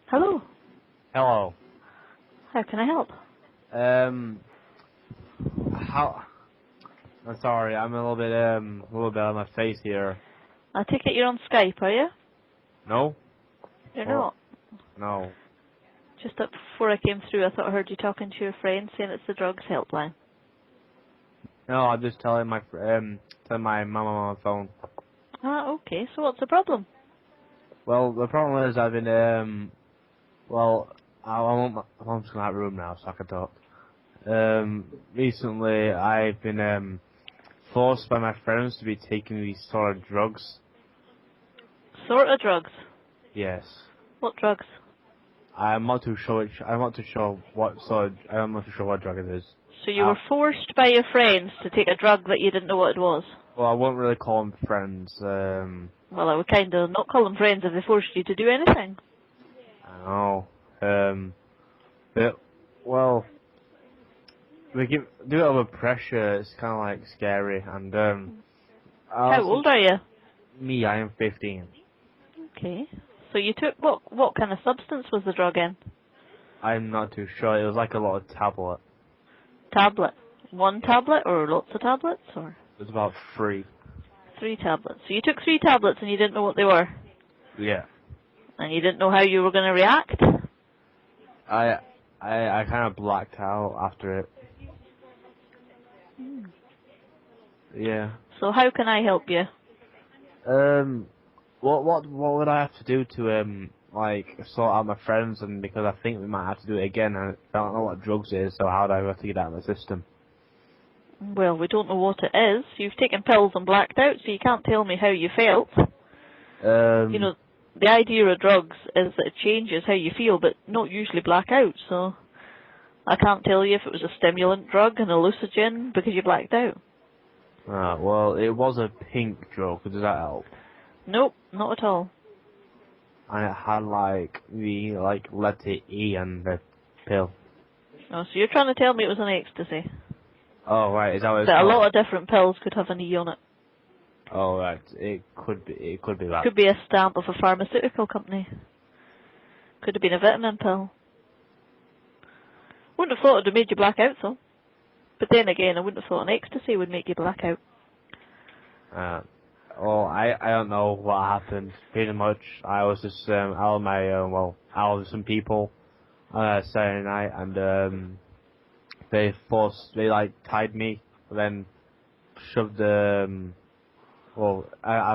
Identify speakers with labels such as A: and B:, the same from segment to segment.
A: Hello.
B: Hello.
A: How can I help?
B: How? I'm sorry, I'm a little bit on my face here.
A: I take it you're on Skype, are you?
B: No?
A: You're
B: Oh,
A: not.
B: no.
A: Just up before I came through, I thought I heard you talking to your friend saying it's the drugs helpline.
B: No, I'm just telling my mum on the phone.
A: Ah, okay. So what's the problem?
B: Well, the problem is I've been, well, I'm just gonna have a room now so I can talk. Recently I've been, forced by my friends to be taking these sort of drugs.
A: Sort of drugs.
B: Yes.
A: What drugs?
B: I'm not too sure I'm not too sure what drug it is.
A: So you were forced by your friends to take a drug that you didn't know what it was?
B: Well, I won't really call them friends.
A: Well, I would kind of not call them friends if they forced you to do anything.
B: I don't know. But, well, do it over pressure. It's kind of like scary. And I
A: How
B: also,
A: old are you?
B: I am 15.
A: Okay. So you took, what kind of substance was the drug in?
B: I'm not too sure. It was like a lot of tablet.
A: Tablet. One tablet or lots of tablets or?
B: It was about 3.
A: 3 tablets. So you took 3 tablets and you didn't know what they were?
B: Yeah.
A: And you didn't know how you were going to react?
B: I I kind of blacked out after it. Yeah.
A: So how can I help you?
B: Um. What would I have to do to like sort out my friends? And because I think we might have to do it again. I don't know what drugs is, so how do I have to get out of the system?
A: Well, we don't know what it is. You've taken pills and blacked out, so you can't tell me how you felt. You
B: Um.
A: know, the idea of drugs is that it changes how you feel, but not usually black out, so I can't tell you if it was a stimulant drug, an hallucinogen, because you blacked out.
B: Well, it was a pink drug. Does that help?
A: Nope, not at all.
B: And it had like the letter E and the pill.
A: Oh, so you're trying to tell me it was an ecstasy.
B: Oh right, is that what it's
A: But a lot
B: called?
A: of different pills could have an E on it.
B: Oh right, it could be. It could be that.
A: Could be a stamp of a pharmaceutical company. Could have been a vitamin pill. Wouldn't have thought it would have made you black out, though. But then again, I wouldn't have thought an ecstasy would make you black out.
B: Uh, I don't know what happened. Pretty much, I was just out of my out with some people on a Saturday night, and they like tied me, then shoved I'm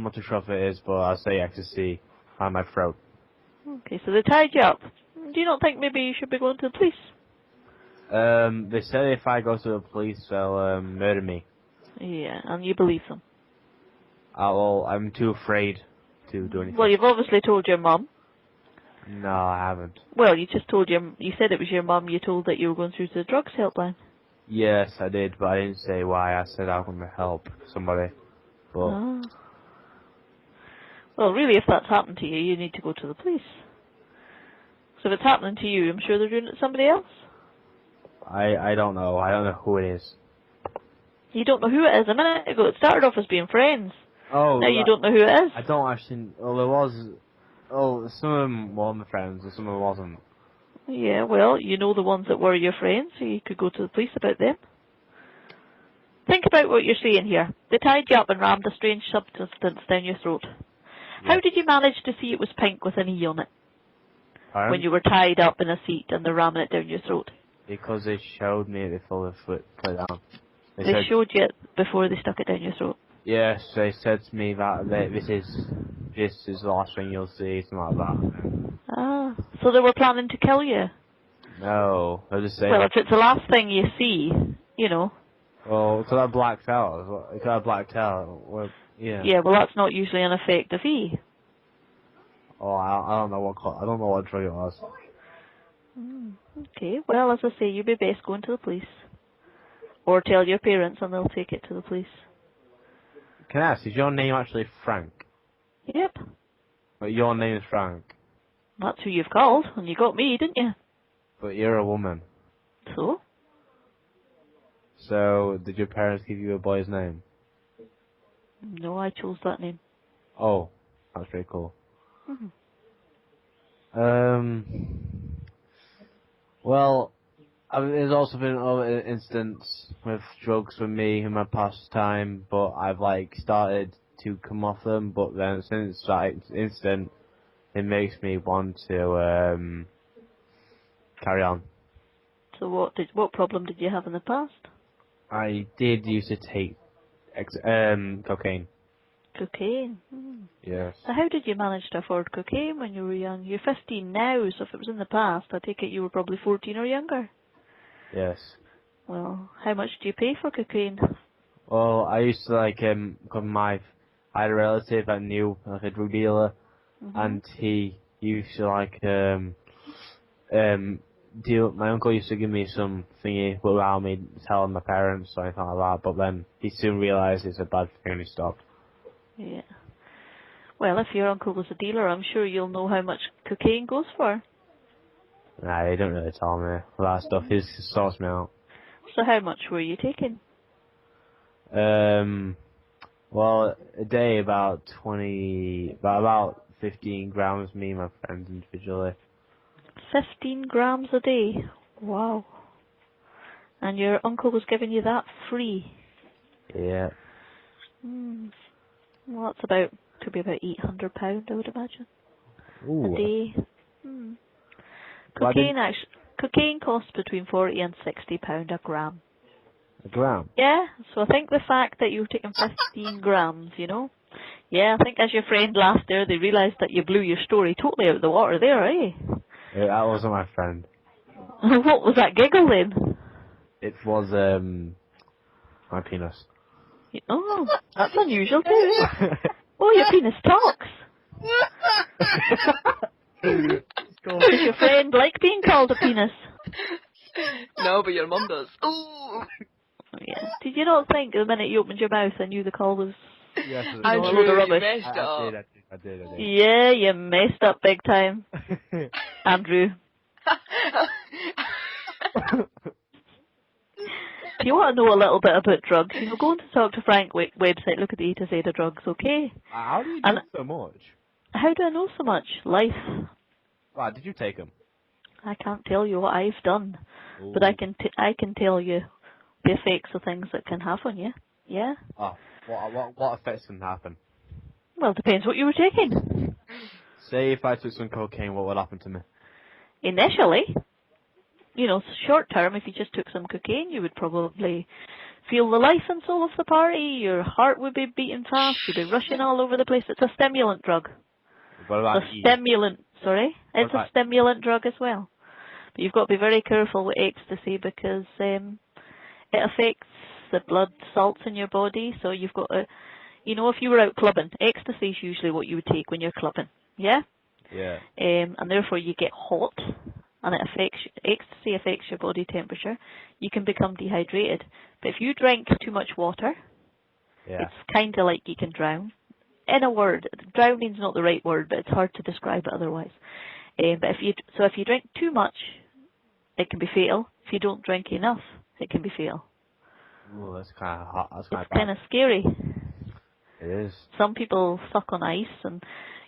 B: not too sure if it is, but I'll say ecstasy on my throat.
A: Okay, so they tied you up. Do you not think maybe you should be going to the police?
B: They said if I go to the police, they'll murder me.
A: Yeah, and you believe them.
B: I'm too afraid to do
A: Well,
B: anything.
A: you've obviously told your mum.
B: No, I haven't.
A: Well, you just told you said it was your mum you told that you were going through to the drugs helpline.
B: Yes, I did, but I didn't say why. I said I'm gonna help somebody. But
A: Ah. Well, really, if that's happened to you, you need to go to the police. So if it's happening to you, I'm sure they're doing it to somebody else.
B: I don't know. I don't know who it is.
A: You don't know who it is. A minute ago, it started off as being friends. Now you
B: Oh,
A: don't know who it is.
B: I don't actually. Well, there was. Oh, some of them were my friends, and some of them wasn't.
A: Yeah, well, you know the ones that were your friends, so you could go to the police about them. Think about what you're saying here. They tied you up and rammed a strange substance down your throat. How
B: Yes.
A: did you manage to see it was pink with an E on it when
B: Pardon?
A: you were tied up in a seat and they're ramming it down your throat?
B: Because they showed me it before they put it down. They
A: They
B: said
A: showed you it before they stuck it down your throat.
B: yes. They said to me that this is the last thing you'll see, something like that.
A: Ah, so they were planning to kill you.
B: No, I just
A: Well,
B: saying.
A: if it's the last thing you see, you know.
B: Well, because I blacked out. Because I blacked out. Well, yeah.
A: Yeah, well, that's not usually an effective E.
B: Oh, I don't know I don't know what drug it was.
A: Okay, well, as I say, you'd be best going to the police. Or tell your parents and they'll take it to the police.
B: Can I ask, is your name actually Frank?
A: Yep,
B: But your name is Frank,
A: that's who you've called, and you got me, didn't you?
B: but you're a woman.
A: So?
B: So, did your parents give you a boy's name?
A: No, I chose that name.
B: Oh, that's pretty cool.
A: Mhm.
B: Well, there's also been other incidents with drugs with me in my past time, but I've like started to come off them. But then since that incident, it makes me want to carry on.
A: So what problem did you have in the past?
B: I did used to take cocaine.
A: Cocaine. Hmm.
B: Yes.
A: So how did you manage to afford cocaine when you were young? You're 15 now, so if it was in the past, I take it you were probably 14 or younger.
B: Yes.
A: Well, how much do you pay for cocaine?
B: Well, I used to like I had a relative that knew like a drug dealer,
A: Mhm.
B: and he used to like deal. My uncle used to give me some thingy without me telling my parents or anything like that. But then he soon realised it's a bad thing and he stopped.
A: Yeah. Well, if your uncle was a dealer, I'm sure you'll know how much cocaine goes for.
B: Nah, they don't really tell me that stuff. He just sorts me out.
A: So how much were you taking?
B: Well, a day about 15 grams. Me and my friends individually.
A: 15 grams a day. Wow. And your uncle was giving you that free.
B: Yeah.
A: Hmm. Well, that's about, could be about £800, I would imagine, a
B: Ooh.
A: day. Hmm.
B: Well, I didn't
A: Cocaine costs between 40 and £60 a gram.
B: a gram.
A: Yeah, so I think the fact that you've taken 15 grams, you know. Yeah, I think as your friend laughed there, they realised that you blew your story totally out of the water there, eh?
B: Yeah, that wasn't my friend.
A: What was that giggle then?
B: It was my penis.
A: Oh, that's unusual too, eh? Oh, your penis talks. Does your friend like being called a penis?
C: No, but your mum does. Ooh.
A: Oh, yeah. Did you not think the minute you opened your mouth I knew the call was,
B: Yes,
A: you know, a
C: Andrew,
A: load of
C: you
A: rubbish?
C: messed
B: I
C: up.
B: did. I did.
A: Yeah, you messed up big time, Andrew. If you want to know a little bit about drugs, you know, go on to Talk to Frank website, look at the A to Z of drugs, okay?
B: How do you
A: And
B: know so much?
A: how do I know so much? Life.
B: Wow, did you take them?
A: I can't tell you what I've done, but
B: Ooh.
A: I can tell you the effects of things that can have on you. Yeah?
B: Oh, what effects can happen?
A: Well, depends what you were taking.
B: Say if I took some cocaine, what would happen to me?
A: Initially, you know, short term, if you just took some cocaine, you would probably feel the life and soul of the party. Your heart would be beating fast. You'd be rushing all over the place. It's a stimulant drug.
B: What
A: It's
B: about
A: a
B: E?
A: stimulant. Sorry,
B: What
A: it's a
B: about
A: stimulant drug as well. But you've got to be very careful with ecstasy because it affects the blood salts in your body. So you've got to, you know, if you were out clubbing, ecstasy is usually what you would take when you're clubbing. Yeah.
B: Yeah.
A: And therefore you get hot, and ecstasy affects your body temperature. You can become dehydrated. But if you drink too much water,
B: Yeah.
A: it's kind of like you can drown. In a word, drowning's not the right word, but it's hard to describe it otherwise. But if you drink too much, it can be fatal. If you don't drink enough, it can be fatal.
B: Ooh, that's kind of hot. That's kind
A: It's
B: of bad.
A: kind of scary.
B: It is.
A: Some people suck on ice, and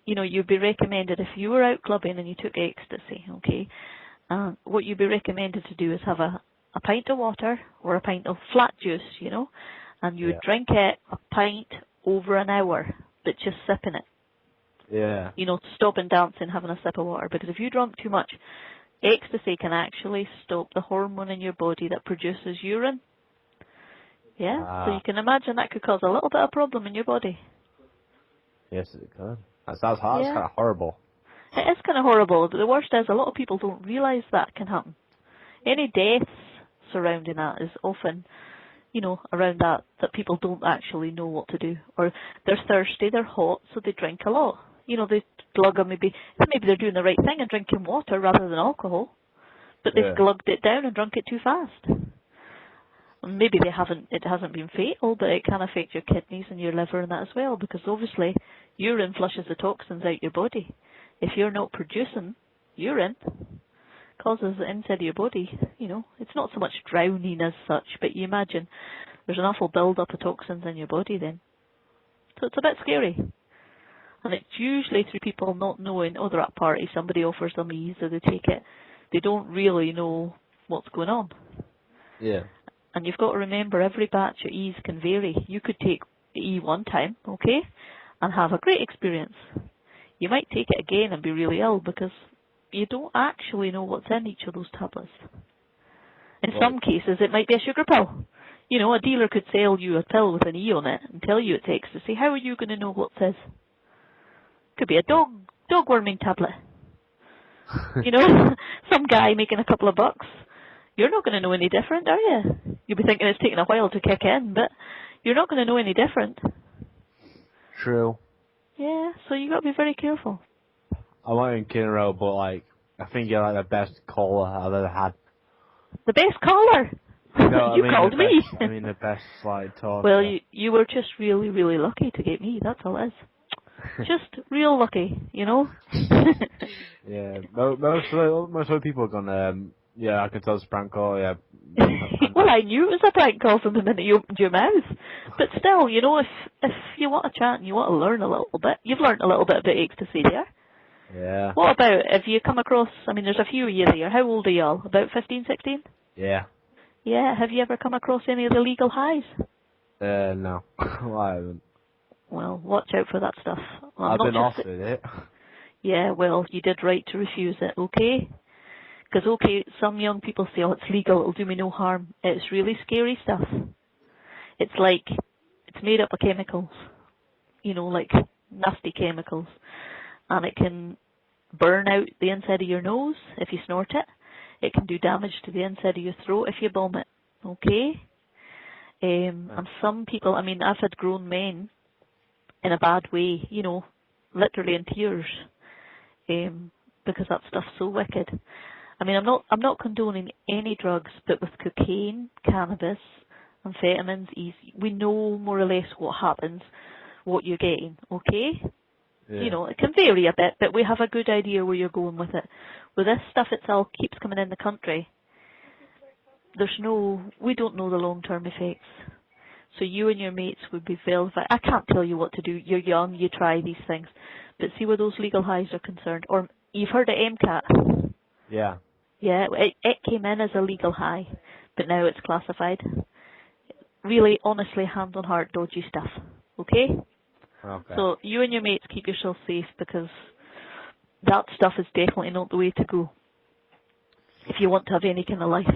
A: you know, you'd be recommended if you were out clubbing and you took ecstasy, okay, what you'd be recommended to do is have a pint of water or a pint of flat juice, you know, and you would
B: Yeah.
A: drink it a pint over an hour, but just sipping it,
B: Yeah.
A: you know, stopping dancing, having a sip of water, because if you drink too much, ecstasy can actually stop the hormone in your body that produces urine. Yeah, so you can imagine that could cause a little bit of problem in your body.
B: Yes, it could. That's hot. That's
A: Yeah.
B: kind of horrible.
A: It is kind of horrible, but the worst is a lot of people don't realise that can happen. Any deaths surrounding that is often, you know, around that people don't actually know what to do. Or they're thirsty, they're hot, so they drink a lot. You know, they glug on maybe they're doing the right thing and drinking water rather than alcohol, but they've
B: Yeah.
A: glugged it down and drunk it too fast. And maybe it hasn't been fatal, but it can affect your kidneys and your liver and that as well, because obviously urine flushes the toxins out your body. If you're not producing urine, causes the inside of your body, you know, it's not so much drowning as such, but you imagine there's an awful build-up of toxins in your body then. So it's a bit scary. And it's usually through people not knowing, oh, they're at a party, somebody offers them E's, so they take it. They don't really know what's going on.
B: Yeah.
A: And you've got to remember, every batch of E's can vary. You could take E one time, okay, and have a great experience. You might take it again and be really ill because you don't actually know what's in each of those tablets. In some cases, it might be a sugar pill. You know, a dealer could sell you a pill with an E on it and tell you it's ecstasy. How are you going to know what it says? Could be a dog worming tablet. You know, some guy making a couple of bucks. You're not going to know any different, are you? You'll be thinking it's taking a while to kick in, but you're not going to know any different.
B: True.
A: Yeah, so you got to be very careful.
B: I'm not even kidding around, but like, I think you're like the best caller I've ever had.
A: The best caller?
B: No,
A: You called me.
B: I mean the best like talker.
A: Well, you were just really, really lucky to get me. That's all it is. Just real lucky, you know?
B: Yeah, most of the people are gonna, yeah, I can tell it's a prank call, yeah.
A: Well, I knew it was a prank call from the minute you opened your mouth. But still, you know, if you want to chat and you want to learn a little bit, you've learned a little bit about ecstasy there.
B: Yeah.
A: What about, if you come across, I mean, there's a few of you there. How old are you all? About 15, 16?
B: Yeah.
A: Yeah, have you ever come across any of the legal highs?
B: No. Well, I haven't.
A: Well, watch out for that stuff. Well,
B: I've
A: not
B: been
A: just
B: offered it.
A: Yeah, well, you did right to refuse it, okay? Because, okay, some young people say, oh, it's legal, it'll do me no harm. It's really scary stuff. It's like, it's made up of chemicals, you know, like nasty chemicals. And it can burn out the inside of your nose if you snort it. It can do damage to the inside of your throat if you vomit, okay? And some people, I mean, I've had grown men in a bad way, you know, literally in tears. Because that stuff's so wicked. I mean, I'm not condoning any drugs, but with cocaine, cannabis, amphetamines, we know more or less what happens, what you're getting, okay?
B: Yeah.
A: You know, it can vary a bit, but we have a good idea where you're going with it. With this stuff itself keeps coming in the country, we don't know the long-term effects. So you and your mates would be vilified. I can't tell you what to do. You're young, you try these things. But see where those legal highs are concerned. Or you've heard of MCAT.
B: Yeah.
A: Yeah, it came in as a legal high, but now it's classified. Really, honestly, hand on heart, dodgy stuff. Okay?
B: Okay.
A: So you and your mates keep yourself safe because that stuff is definitely not the way to go if you want to have any kind of life.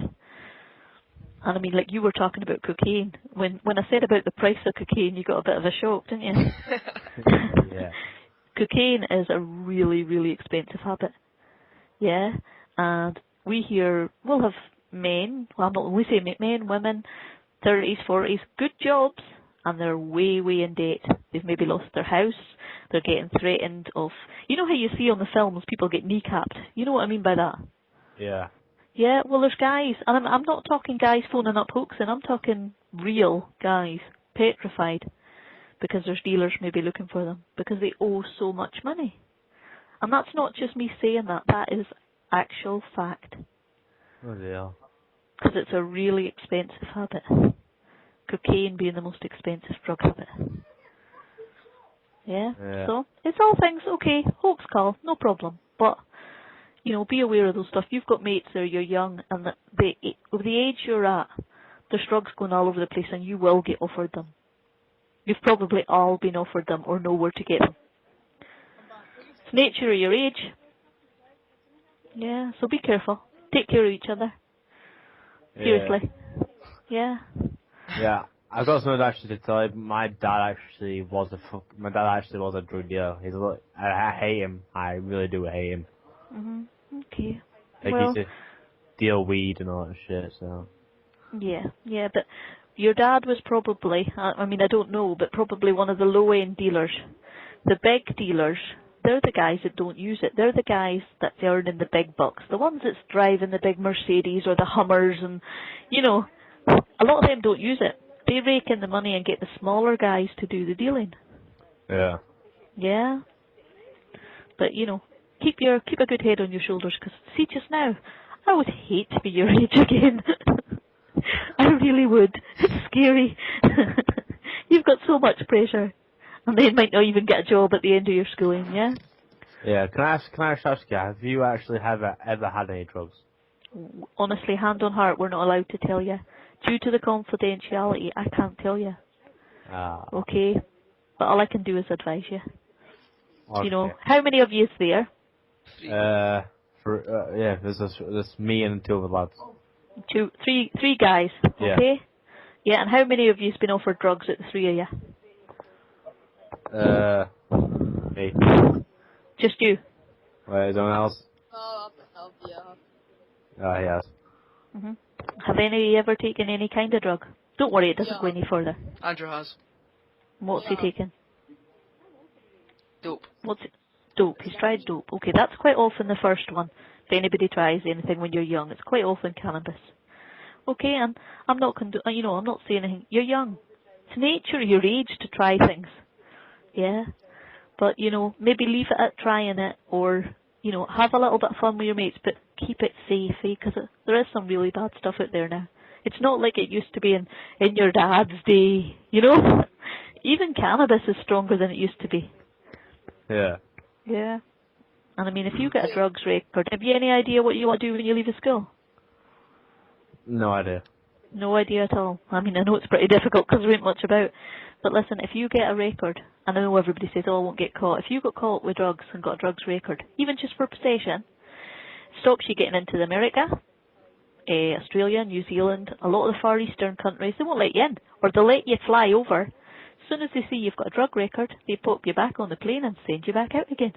A: And I mean, like you were talking about cocaine. When I said about the price of cocaine, you got a bit of a shock, didn't you?
B: Yeah.
A: Cocaine is a really, really expensive habit. Yeah? And we'll have men, we say men, women, 30s, 40s, good jobs, and they're way, way in debt. They've maybe lost their house, they're getting threatened of, you know how you see on the films people get kneecapped? You know what I mean by that?
B: Yeah.
A: Yeah, well there's guys, and I'm not talking guys phoning up hoaxing, I'm talking real guys, petrified, because there's dealers maybe looking for them, because they owe so much money. And that's not just me saying that, that is actual fact.
B: Oh dear.
A: Because it's a really expensive habit. Cocaine being the most expensive drug habit. Yeah? So, it's all things, okay, hoax call, no problem. But, you know, be aware of those stuff. You've got mates there, you're young, and with the age you're at, there's drugs going all over the place and you will get offered them. You've probably all been offered them or know where to get them. It's nature of your age. Yeah, so be careful. Take care of each other. Seriously. Yeah.
B: Yeah. I've got something actually to tell you. My dad actually was a drug dealer. I hate him. I really do hate him.
A: Okay.
B: Like,
A: well,
B: he used to deal weed and all that shit, so.
A: Yeah, but your dad was probably, I mean, I don't know, but probably one of the low-end dealers. The big dealers, they're the guys that don't use it. They're the guys that earn in the big bucks. The ones that's driving the big Mercedes or the Hummers and, you know, a lot of them don't use it. They rake in the money and get the smaller guys to do the dealing.
B: Yeah.
A: Yeah. But, you know, keep a good head on your shoulders, because, see, just now, I would hate to be your age again. I really would. It's scary. You've got so much pressure. And they might not even get a job at the end of your schooling, yeah?
B: Yeah, can I ask you, have you actually ever had any drugs?
A: Honestly, hand on heart, we're not allowed to tell you. Due to the confidentiality, I can't tell you. Okay? But all I can do is advise you.
B: Okay.
A: You know, how many of you is there?
B: Yeah, there's me and two of the lads.
A: Three guys,
B: Yeah.
A: okay? Yeah, and how many of you's been offered drugs at the three of you?
B: Me.
A: Just you?
B: Wait, is anyone else?
C: Yeah.
B: Oh, yes.
A: hmm Have any of you ever taken any kind of drug? Don't worry, it doesn't go any further.
C: Andrew has.
A: What's he taken?
C: Dope.
A: What's it? Dope. He's tried dope. Okay, that's quite often the first one. If anybody tries anything when you're young, it's quite often cannabis. Okay, and I'm not I'm not saying anything. You're young. It's nature of your age to try things. Yeah. But, maybe leave it at trying it, or, have a little bit of fun with your mates, but keep it safe, because there is some really bad stuff out there now. It's not like it used to be in your dad's day, Even cannabis is stronger than it used to be.
B: Yeah.
A: Yeah. And I mean, if you get a drugs record, have you any idea what you want to do when you leave the school?
B: No idea.
A: No idea at all. I mean, I know it's pretty difficult because there ain't much about. But listen, if you get a record, and I know everybody says, oh, I won't get caught. If you got caught with drugs and got a drugs record, even just for possession, stops you getting into America, Australia, New Zealand, a lot of the Far Eastern countries. They won't let you in, or they'll let you fly over. As soon as they see you've got a drug record, they pop you back on the plane and send you back out again.